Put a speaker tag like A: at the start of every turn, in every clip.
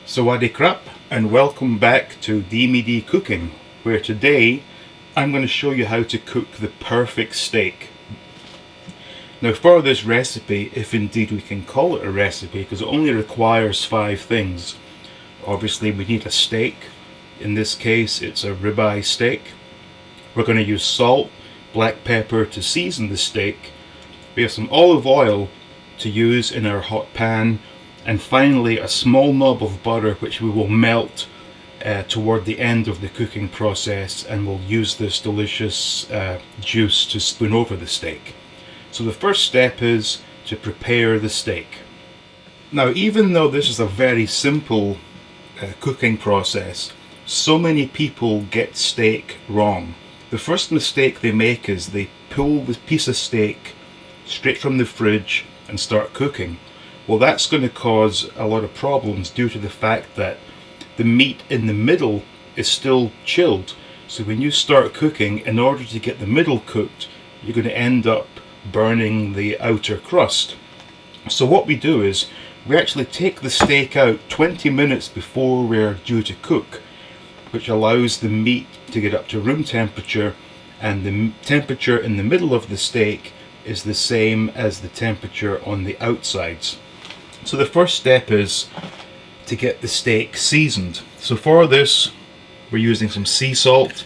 A: Sawadee krap and welcome back to DMD Cooking, where today I'm going to show you how to cook the perfect steak. Now for this recipe, if indeed we can call it a recipe, because it only requires 5 things. Obviously we need a steak. In this case it's a ribeye steak. We're going to use salt, black pepper to season the steak. We have some olive oil to use in our hot pan, and finally a small knob of butter which we will melt toward the end of the cooking process, and we'll use this delicious juice to spoon over the steak. So the first step is to prepare the steak. Now, even though this is a very simple cooking process, so many people get steak wrong. The first mistake they make is they pull the piece of steak straight from the fridge and start cooking. Well, that's going to cause a lot of problems due to the fact that the meat in the middle is still chilled. So when you start cooking, in order to get the middle cooked, you're going to end up burning the outer crust. So what we do is we actually take the steak out 20 minutes before we're due to cook, which allows the meat to get up to room temperature, and the temperature in the middle of the steak is the same as the temperature on the outsides. So the first step is to get the steak seasoned. So for this we're using some sea salt,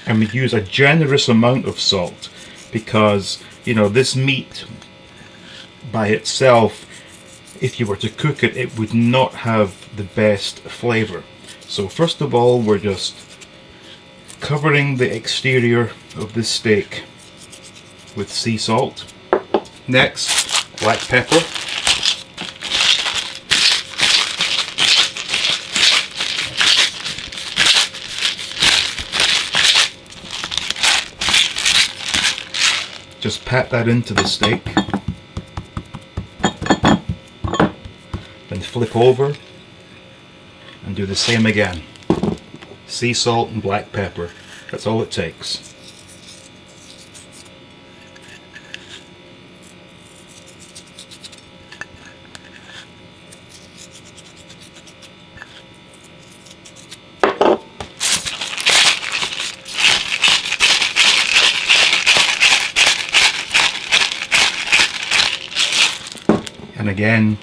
A: and we use a generous amount of salt because, you know, this meat by itself, if you were to cook it, it would not have the best flavour. So first of all, we're just covering the exterior of this steak with sea salt. Next, black pepper. Just pat that into the steak, then flip over and do the same again. Sea salt and black pepper, that's all it takes. And again,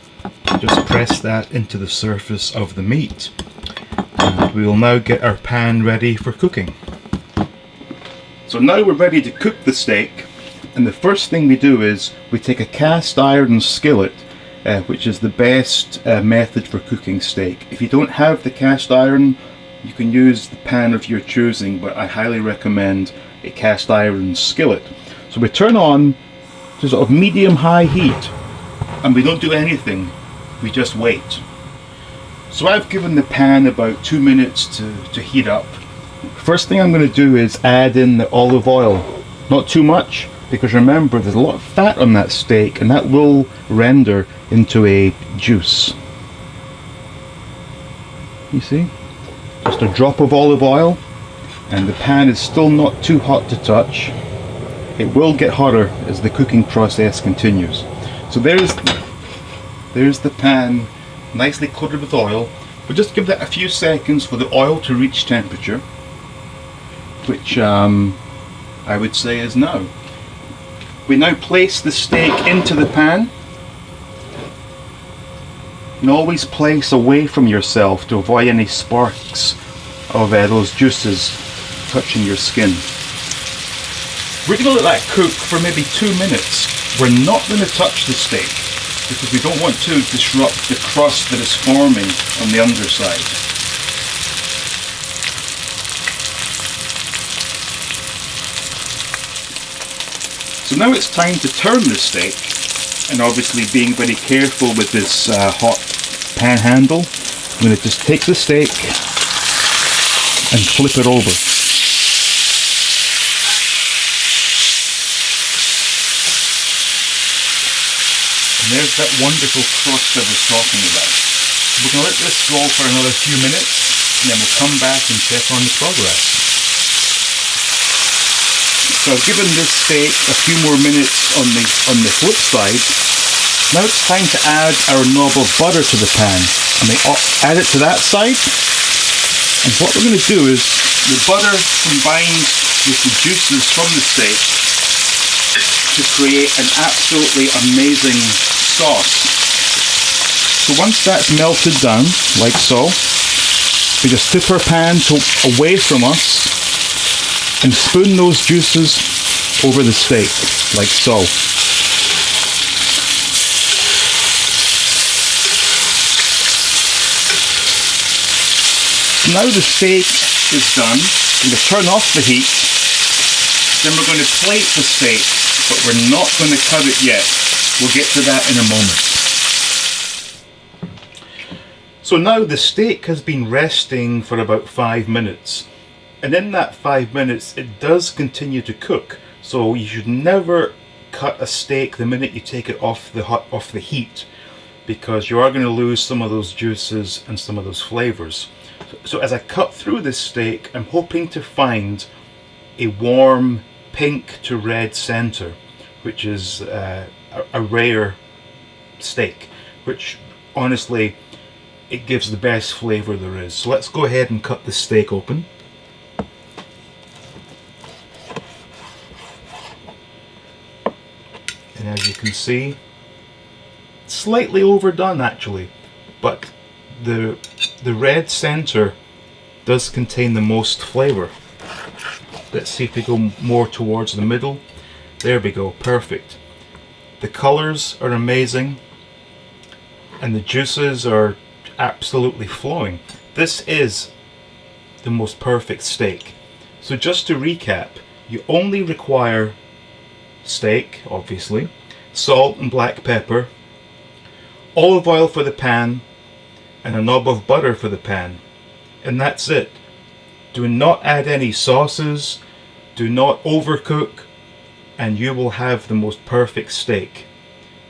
A: just press that into the surface of the meat, and we will now get our pan ready for cooking. So now we're ready to cook the steak, and the first thing we do is we take a cast iron skillet, which is the best method for cooking steak. If you don't have the cast iron, you can use the pan of your choosing, but I highly recommend a cast iron skillet. So we turn on to sort of medium-high heat, and we don't do anything, we just wait. So I've given the pan about 2 minutes to heat up. First thing I'm going to do is add in the olive oil. Not too much, because remember there's a lot of fat on that steak, and that will render into a juice. You see? Just a drop of olive oil, and the pan is still not too hot to touch. It will get hotter as the cooking process continues. So there's the pan, nicely coated with oil. We'll just give that a few seconds for the oil to reach temperature, which I would say is now. We now place the steak into the pan, and always place away from yourself to avoid any sparks of those juices touching your skin. We're going to let that cook for maybe 2 minutes. We're not going to touch the steak because we don't want to disrupt the crust that is forming on the underside. So now it's time to turn the steak, and obviously being very careful with this hot pan handle, I'm going to just take the steak and flip it over. And there's that wonderful crust I was talking about. We're going to let this go for another few minutes, and then we'll come back and check on the progress. So I've given this steak a few more minutes on the flip side, Now it's time to add our knob of butter to the pan. And we add it to that side. And what we're going to do is the butter combines with the juices from the steak to create an absolutely amazing sauce. So once that's melted down, like so, we just tip our pan away from us and spoon those juices over the steak, like so. Now the steak is done, I'm going to turn off the heat, then we're going to plate the steak, but we're not going to cut it yet. We'll get to that in a moment. So now the steak has been resting for about 5 minutes, and in that 5 minutes it does continue to cook. So you should never cut a steak the minute you take it off the heat, because you are going to lose some of those juices and some of those flavors. So as I cut through this steak, I'm hoping to find a warm pink to red center, which is a rare steak, which honestly, it gives the best flavor there is. So let's go ahead and cut the steak open. And as you can see, slightly overdone actually, but the red center does contain the most flavor. Let's see if we go more towards the middle. There we go, perfect. The colors are amazing and the juices are absolutely flowing. This is the most perfect steak. So just to recap, you only require steak, obviously, salt and black pepper, olive oil for the pan, and a knob of butter for the pan. And that's it. Do not add any sauces, do not overcook, and you will have the most perfect steak.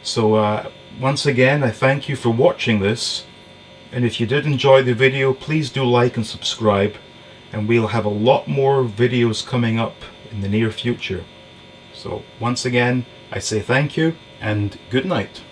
A: So once again, I thank you for watching this, and if you did enjoy the video, please do like and subscribe, and we'll have a lot more videos coming up in the near future. So once again, I say thank you and good night.